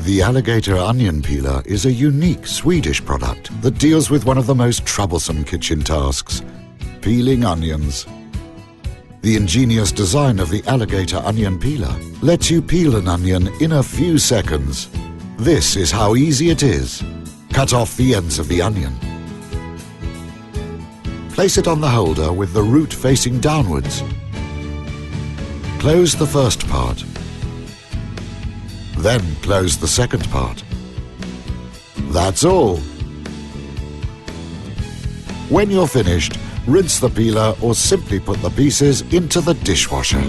The Alligator onion peeler is a unique Swedish product that deals with one of the most troublesome kitchen tasks, peeling onions. The ingenious design of the Alligator onion peeler lets you peel an onion in a few seconds. This is how easy it is. Cut off the ends of the onion. Place it on the holder with the root facing downwards. Close the first part. Then close the second part. That's all. When you're finished, rinse the peeler or simply put the pieces into the dishwasher.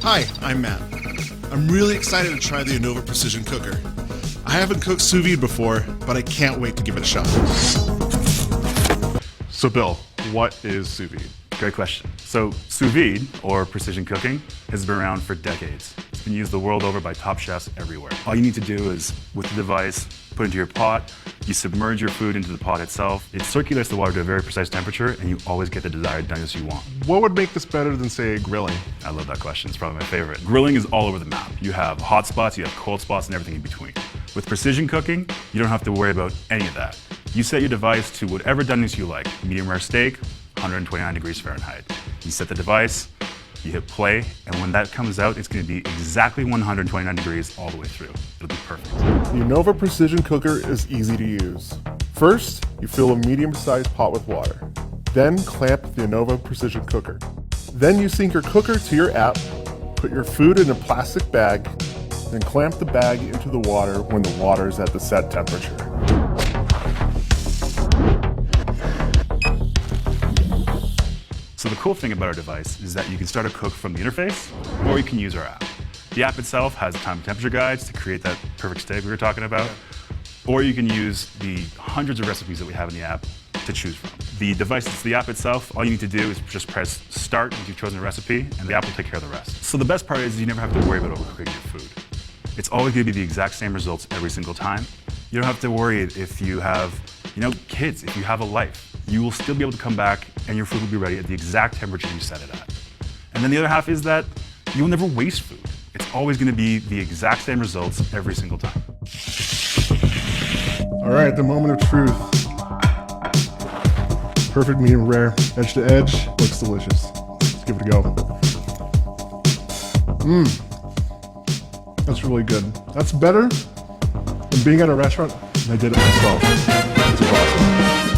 Hi, I'm Matt. I'm really excited to try the Innova Precision Cooker. I haven't cooked sous vide before, but I can't wait to give it a shot. So Bill, what is sous vide? Great question. So sous vide, or precision cooking, has been around for decades. It's been used the world over by top chefs everywhere. All you need to do is, with the device, put it into your pot, you submerge your food into the pot itself, it circulates the water to a very precise temperature, and you always get the desired doneness you want. What would make this better than, say, grilling? I love that question, it's probably my favorite. Grilling is all over the map. You have hot spots, you have cold spots, and everything in between. With precision cooking, you don't have to worry about any of that. You set your device to whatever doneness you like. Medium rare steak, 129 degrees Fahrenheit. You set the device, you hit play, and when that comes out, it's going to be exactly 129 degrees all the way through. It'll be perfect. The Innova Precision Cooker is easy to use. First, you fill a medium-sized pot with water. Then clamp the Innova Precision Cooker. Then you sync your cooker to your app, put your food in a plastic bag, then clamp the bag into the water when the water is at the set temperature. So the cool thing about our device is that you can start a cook from the interface, or you can use our app. The app itself has time and temperature guides to create that perfect steak we were talking about, or you can use the hundreds of recipes that we have in the app to choose from. The device, it's the app itself, all you need to do is just press start once you've chosen a recipe, and the app will take care of the rest. So the best part is you never have to worry about overcooking your food. It's always going to be the exact same results every single time. You don't have to worry if you have, kids, if you have a life. You will still be able to come back and your food will be ready at the exact temperature you set it at. And then the other half is that you'll never waste food. It's always going to be the exact same results every single time. All right, the moment of truth. Perfect medium rare, edge to edge, looks delicious. Let's give it a go. That's really good. That's better than being at a restaurant. I did it myself. It's awesome.